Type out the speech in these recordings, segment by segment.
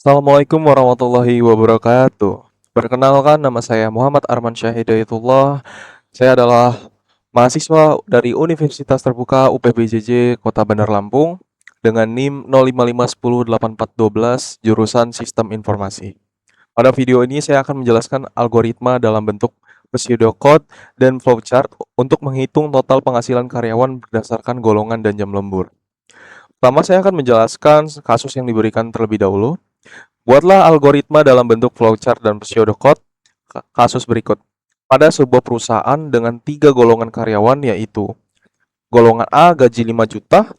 Assalamualaikum warahmatullahi wabarakatuh. Perkenalkan, nama saya Muhammad Arman Syahidayatullah. Saya adalah mahasiswa dari Universitas Terbuka UPBJJ Kota Bandar Lampung dengan NIM 055108412 jurusan Sistem Informasi. Pada video ini saya akan menjelaskan algoritma dalam bentuk pseudocode dan flowchart untuk menghitung total penghasilan karyawan berdasarkan golongan dan jam lembur. Pertama, saya akan menjelaskan kasus yang diberikan terlebih dahulu. Buatlah algoritma dalam bentuk flowchart dan pseudocode. Kasus berikut. Pada sebuah perusahaan dengan 3 golongan karyawan, yaitu golongan A gaji 5 juta,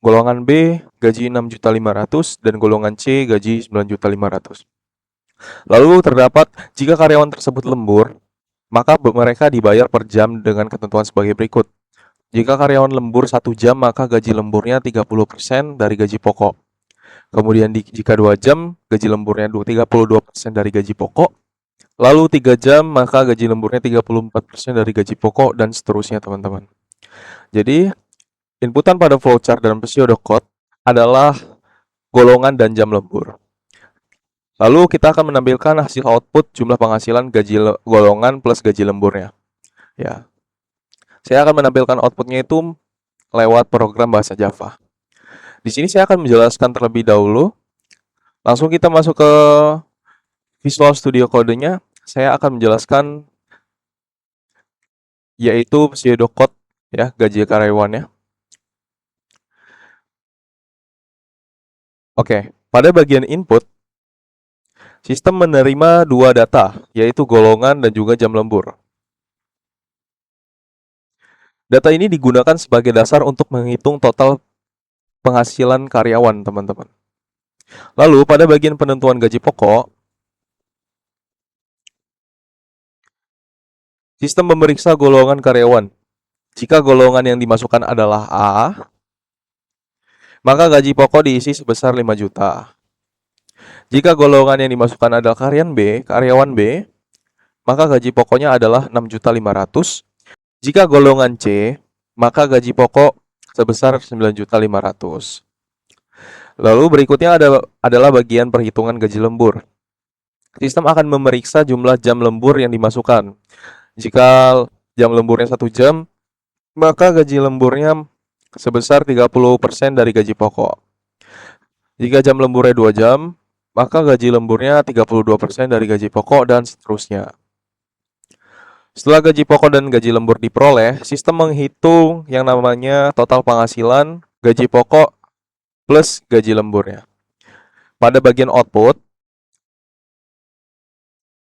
golongan B gaji 6.500.000, dan golongan C gaji 9.500.000. Lalu terdapat jika karyawan tersebut lembur, maka mereka dibayar per jam dengan ketentuan sebagai berikut. Jika karyawan lembur 1 jam, maka gaji lemburnya 30% dari gaji pokok. Kemudian jika 2 jam, gaji lemburnya 32% dari gaji pokok. Lalu 3 jam, maka gaji lemburnya 34% dari gaji pokok, dan seterusnya, teman-teman. Jadi, inputan pada flowchart dan pseudocode adalah golongan dan jam lembur. Lalu kita akan menampilkan hasil output jumlah penghasilan gaji golongan plus gaji lemburnya. Ya, saya akan menampilkan outputnya itu lewat program bahasa Java. Di sini saya akan menjelaskan terlebih dahulu. Langsung kita masuk ke Visual Studio Code-nya. Saya akan menjelaskan yaitu pseudocode ya, gaji karyawannya. Oke, pada bagian input, sistem menerima 2 data, yaitu golongan dan juga jam lembur. Data ini digunakan sebagai dasar untuk menghitung total penghasilan karyawan, teman-teman. Lalu, pada bagian penentuan gaji pokok, sistem memeriksa golongan karyawan. Jika golongan yang dimasukkan adalah A, maka gaji pokok diisi sebesar 5 juta. Jika golongan yang dimasukkan adalah karyawan B, maka gaji pokoknya adalah 6.500.000. Jika golongan C, maka gaji pokok sebesar 9.500.000. Lalu berikutnya adalah bagian perhitungan gaji lembur. Sistem akan memeriksa jumlah jam lembur yang dimasukkan. Jika jam lemburnya 1 jam, maka gaji lemburnya sebesar 30% dari gaji pokok. Jika jam lemburnya 2 jam, maka gaji lemburnya 32% dari gaji pokok, dan seterusnya. Setelah gaji pokok dan gaji lembur diperoleh, sistem menghitung yang namanya total penghasilan gaji pokok plus gaji lemburnya. Pada bagian output,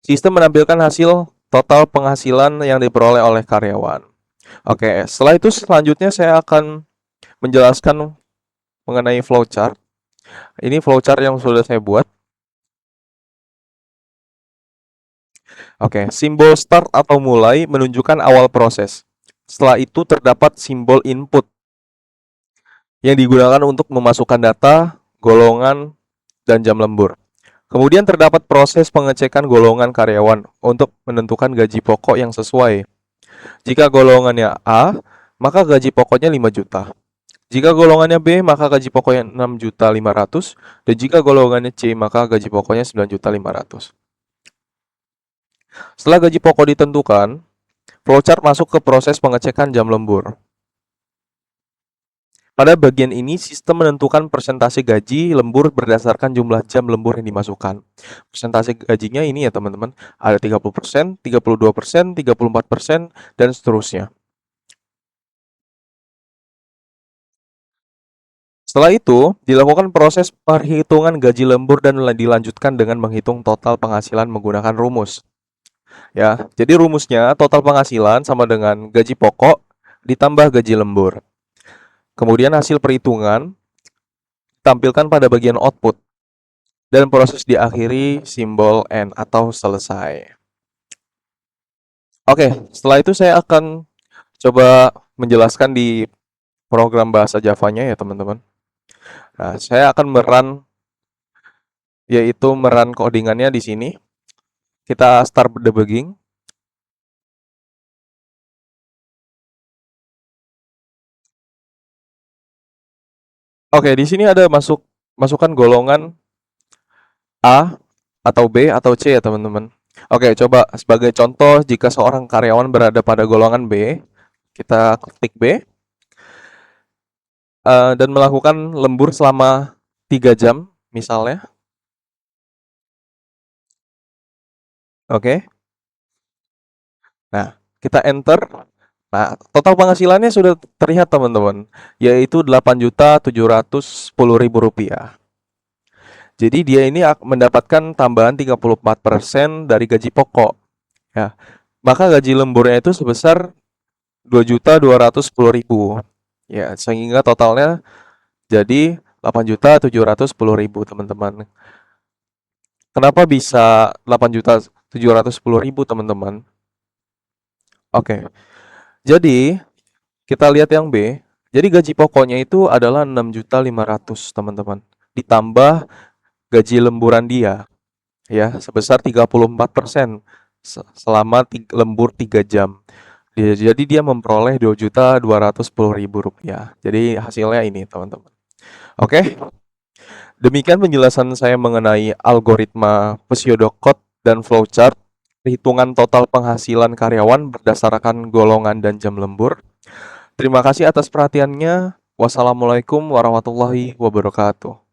sistem menampilkan hasil total penghasilan yang diperoleh oleh karyawan. Oke, setelah itu selanjutnya saya akan menjelaskan mengenai flowchart. Ini flowchart yang sudah saya buat. Oke, simbol start atau mulai menunjukkan awal proses. Setelah itu terdapat simbol input yang digunakan untuk memasukkan data, golongan, dan jam lembur. Kemudian terdapat proses pengecekan golongan karyawan untuk menentukan gaji pokok yang sesuai. Jika golongannya A, maka gaji pokoknya 5 juta. Jika golongannya B, maka gaji pokoknya 6.500.000. Dan jika golongannya C, maka gaji pokoknya 9.500.000. Setelah gaji pokok ditentukan, flowchart masuk ke proses pengecekan jam lembur. Pada bagian ini, sistem menentukan persentase gaji lembur berdasarkan jumlah jam lembur yang dimasukkan. Persentase gajinya ini ya teman-teman, ada 30%, 32%, 34%, dan seterusnya. Setelah itu, dilakukan proses perhitungan gaji lembur dan dilanjutkan dengan menghitung total penghasilan menggunakan rumus. Ya, jadi rumusnya total penghasilan sama dengan gaji pokok ditambah gaji lembur. Kemudian hasil perhitungan tampilkan pada bagian output dan proses diakhiri simbol N atau selesai. Oke, setelah itu saya akan coba menjelaskan di program bahasa Java-nya ya teman-teman. Nah, saya akan meran codingannya di sini. Kita start debugging. Oke, di sini ada masukkan golongan A atau B atau C ya teman-teman. Oke, coba sebagai contoh jika seorang karyawan berada pada golongan B, kita klik B, dan melakukan lembur selama 3 jam misalnya. Oke. Nah, kita enter. Nah, total penghasilannya sudah terlihat teman-teman, yaitu Rp8.710.000. Jadi dia ini mendapatkan tambahan 34% dari gaji pokok, ya. Maka gaji lemburnya itu sebesar Rp2.210.000. Ya, sehingga totalnya jadi Rp8.710.000, teman-teman. Kenapa bisa Rp8.710.000, teman-teman? Oke. Jadi, kita lihat yang B. Jadi gaji pokoknya itu adalah 6.500.000, teman-teman. Ditambah gaji lemburan dia, ya, sebesar 34% selama lembur 3 jam. Jadi dia memperoleh Rp2.210.000. Jadi hasilnya ini, teman-teman. Oke, demikian penjelasan saya mengenai algoritma pseudocode dan flowchart perhitungan total penghasilan karyawan berdasarkan golongan dan jam lembur. Terima kasih atas perhatiannya. Wassalamualaikum warahmatullahi wabarakatuh.